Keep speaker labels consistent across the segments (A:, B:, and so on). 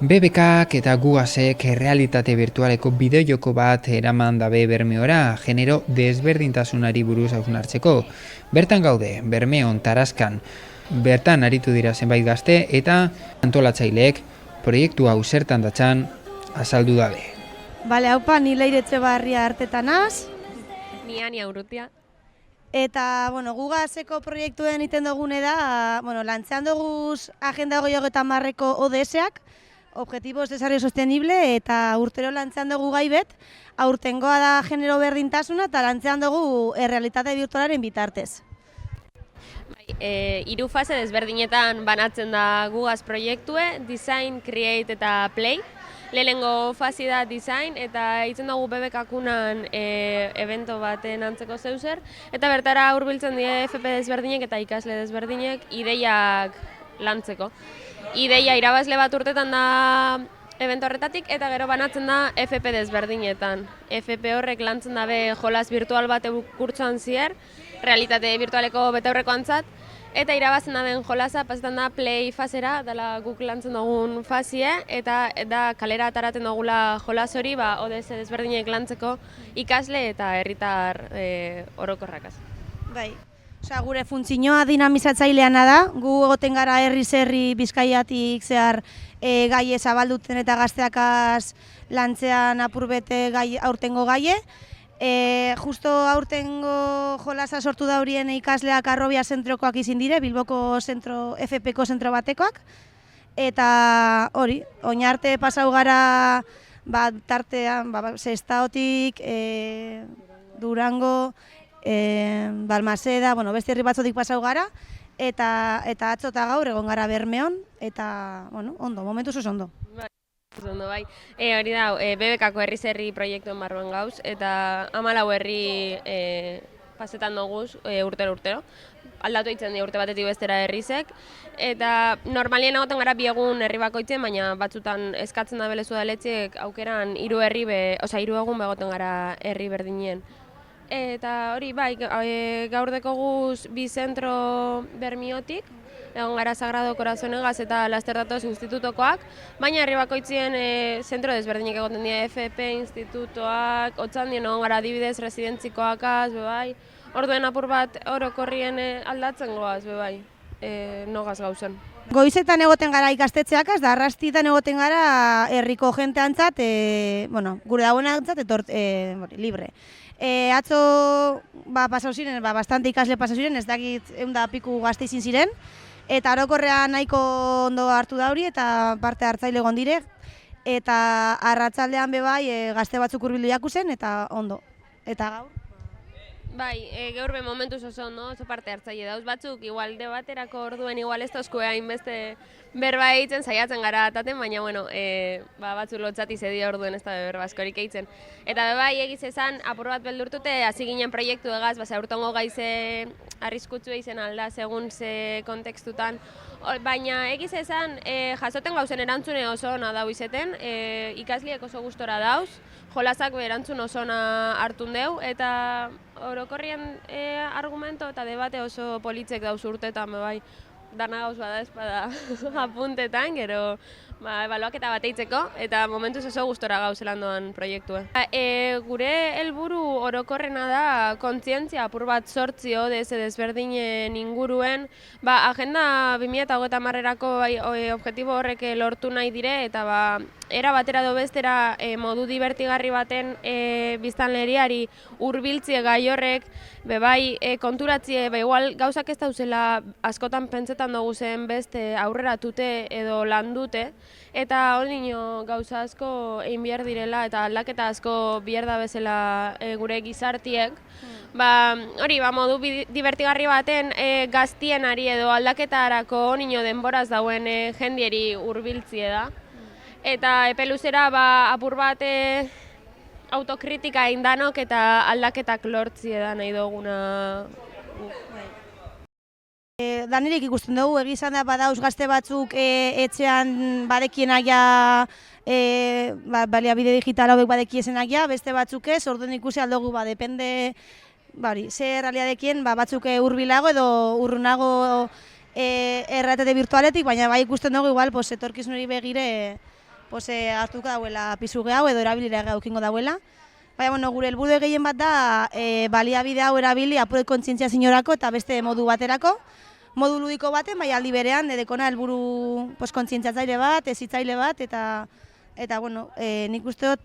A: BBKak eta Gugasek errealitate virtualeko bideojoko bat eraman dabe Bermeora genero desberdintasunari buruz hausnartzeko. Bertan gaude, Bermeon, Taraskan, bertan aritu dira zenbait gazte eta antolatzaileek proiektu hau zertan datzan azaldu dabe.
B: Bale, haupa, ni Leire Etxebarria Artetanaz.
C: Ni Ania Urrutia.
B: Eta, Gugaseko proiektuen iten dugune da, lantzean duguz Agenda 2030ko ODS-ak, Objetivos de Desarrollo Sostenible, eta urtero lantzean dugu gaibet, aurtengoa da genero berdintasuna, eta lantzean dugu errealitate virtualaren bitartez.
C: Hiru fase desberdinetan banatzen da Gugas proiektue, Design, Create eta Play. Lehenengo fasi da Design, eta hitzen dugu BBK-kunan evento baten antzeko zeuzer, eta bertara hurbiltzen die FP desberdinek eta ikasle desberdinek ideiak lantzeko. Ideia irabazle bat urtetan da evento horretatik, eta gero banatzen da FP desberdinetan. FP horrek lantzen dabe jolas virtual bat kurtsoan zier, realitate virtualeko betaurrekoantzat, eta irabazten daben jolasa pasetan da play fasera, dela guk lantzen dugun fasie, eta da kalera ataraten dugula jolas hori, ODS desberdinek lantzeko ikasle eta herritar orokorrakaz.
B: Bai. Gure funtzioa dinamizatzaileana da, gu egoten gara herri Bizkaiatik zehar gaie zabalduten eta gazteakaz lantzean apurbete aurtengo gaie. Justo aurtengo jolasa sortu da horien ikasleak Arrobia zentrokoak izin dire, Bilboko FP-ko zentro batekoak. Eta hori, oin arte pasau gara tartean, Sestaotik, Durango, Balmaseda, beste herri batzotik pasau gara, eta atzo eta gaur egon gara Bermeon, eta ondo, momentuz oso ondo.
C: Ondo, bai. Hori da, BBK-ko herri proiektuen barruan gauz, eta 14 herri pasetan doguz urtero. Aldatu eitzen urte batetik bestera herrizek, eta normalien egoten gara bi egun herri bakoitzen, baina batzutan eskatzen da belezu da letxek aukeran 3 egun begoten gara herri berdinien. Eta hori, bai, gaur dekoguz bi zentro Bermiotik, egon gara Sagrado Corazonegaz eta Laster Datoz institutokoak, baina herri bakoitzien zentro desberdinek egoten dira FP institutoak, Otzandien egon gara adibidez residentzikoakaz, bai, orduen apur bat orokorrien aldatzen goaz, bai, nogaz gauzen.
B: Goizetan egoten gara ikastetxeakaz, da arrastietan egoten gara herriko jenteantzat, gure dagoenantzat libre. Atzo pasau ziren, bastante ikasle pasau ziren, ez dakit 100 piku gazte izin ziren, eta orokorrean nahiko ondo hartu da hori eta parte hartzaile egon dire, eta arratsaldean bai gazte batzuk hurbildu jakuzen eta ondo. Eta gaur?
C: Bai, gaur be momentuz oso ondo, oso parte hartzaile dauz batzuk, igual debaterako orduen igual ez tozkue hainbeste berba eitzen saiatzen gara ataten, baina batzuk lotzati zedi orduen ez da berba askorik eitzen. Eta bai, egiz esan, apur bat beldurtute, hasi ginen proiektu egaz, aurtengo gaize arriskutsu eizen alda, segun ze kontekstutan. Baina egiz esan, jasoten gauzen erantzune oso ona dau izeten, ikasliek oso gustora dauz, jolasak erantzun oso ona hartun deu, eta orokorrien argumento eta debate oso politzek dauz urtetan, bai, dana gauz bada espada apuntetan, gero ebaluaketa bat eitzeko, eta momentuz oso gustora gauzelan doan proiektue. Gure helburu orokorrena da kontzientzia apur bat sortzi ODS desberdinen inguruen, Agenda 2030erako objektibo horrek lortu nahi dire, eta era batera do bestera modu divertigarri baten biztanleriari hurbiltzie gai horrek, konturatzie, igual gauzak ez dauzela askotan pentsetan dugu zen beste aurreratute edo landute, eta honino gauza asko egin behar direla eta aldaketa asko behar da bezala gure gizartiek. Hori, modu divertigarri baten gaztienari edo aldaketarako honino denboraz dauen jendieri hurbiltzie da. Eta epe luzera apur bat autokritika indanok eta aldaketak lortzie da nahi duguna.
B: Danirik ikusten dugu, egizan da badauz gazte batzuk etxean badekienak ja, baliabide digital hauek badekiesenak ja, beste batzuk ez, orduen ikusi aldugu, depende, ze realiadekien batzuk hurbilago edo urrunago errealitate virtualetik, baina ikusten dugu igual etorkizunari begire hartuko dauela pisu gehiago edo erabilira gaukingo dauela. Baina, bueno, gure helburu gehien bat da baliabide hau erabili apurret kontzientziaziorako eta beste modu baterako. Modu ludiko baten, bai aldi berean, dekona helburu kontzientziatzaile bat, hezitzaile bat, eta bueno, nik uste dut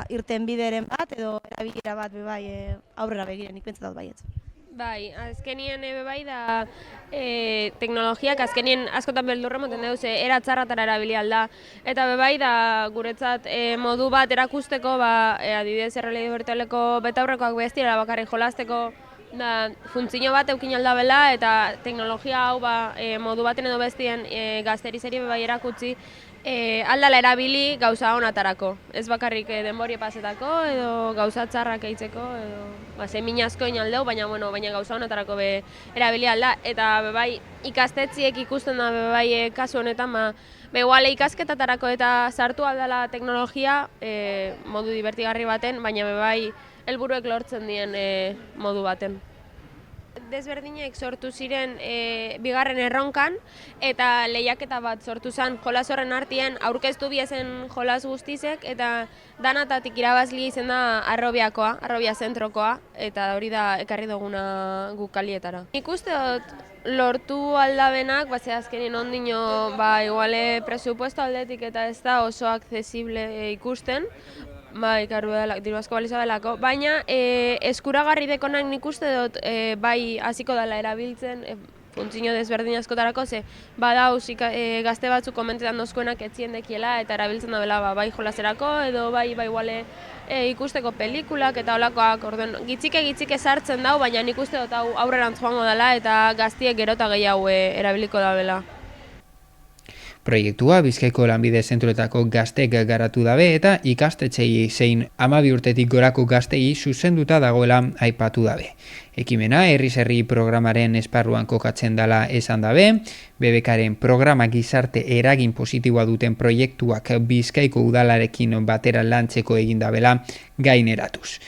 B: irten bideren bat edo erabilera bat aurrera begira, nik pentsatzen dut baietz.
C: Bai, azkenien bai da teknologiak azkenien askotan beldurra moten dugu, era txarratara erabili alda. Eta bai da guretzat modu bat erakusteko, adibidez errealitate birtualeko betaurrekoak bestirela bakarrik jolasteko funtzio bat eukin aldabela eta teknologia hau modu baten edo bestien gazterizeri bai erakutsi aldala erabili gauza honatarako. Ez bakarrik denbori pasetako edo gauza txarrak eitzeko edo zemin asko inaldeu, baina gauza honatarako erabili alda. Eta bai ikastetziek ikusten da bai kasu honetan iguale ikasketetarako eta sartu aldala teknologia modu divertigarri baten, baina bai helburuek lortzen dien modu baten. Desberdinek sortu ziren bigarren erronkan eta lehiaketa bat sortu zen jolas horren artien aurkeztu biezen jolas guztizek eta danatatik irabazli izen da Arrobia zentrokoa eta hori da ekarri duguna guk kalietara. Nik uste dut lortu aldabenak, azkenien ondino iguale presupuesto aldetik eta ez da oso accesible ikusten, diru asko baliza delako, baina eskuragarri dekonak nik uste dut hasiko dela erabiltzen funtzio desberdin askotarako, badauz gazte batzuk komentetan dozkoenak etzien dekiela eta erabiltzen da bela bai jolaserako edo bai ikusteko pelikulak eta holakoak, gitzike sartzen dau, baina nik uste dut aurrerantz joango dela eta gaztiek gerota gehiago erabiliko da bela.
A: Proiektua Bizkaiko lanbide zentroetako gazteek garatu dabe eta ikastetxei zein 12 urtetik gorako gaztei zuzenduta dagoela aipatu dabe. Ekimena herri programaren esparruan kokatzen dela esan dabe, BBKaren programa gizarte eragin positiboa duten proiektuak Bizkaiko udalarekin batera lantzeko egin dabela gaineratuz.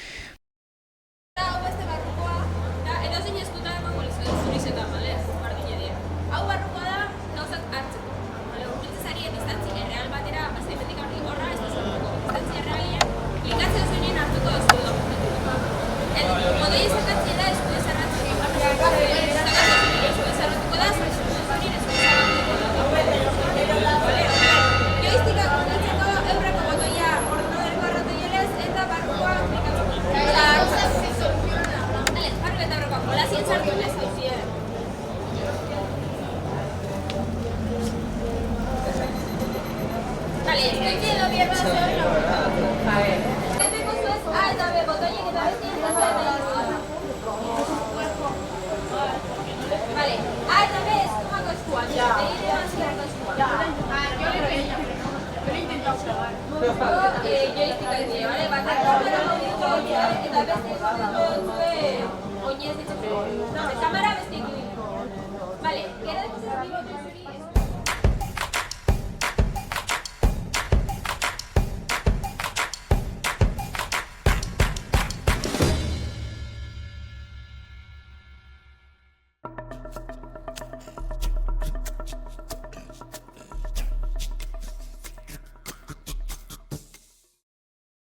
D: Cámara, vestido. Vale,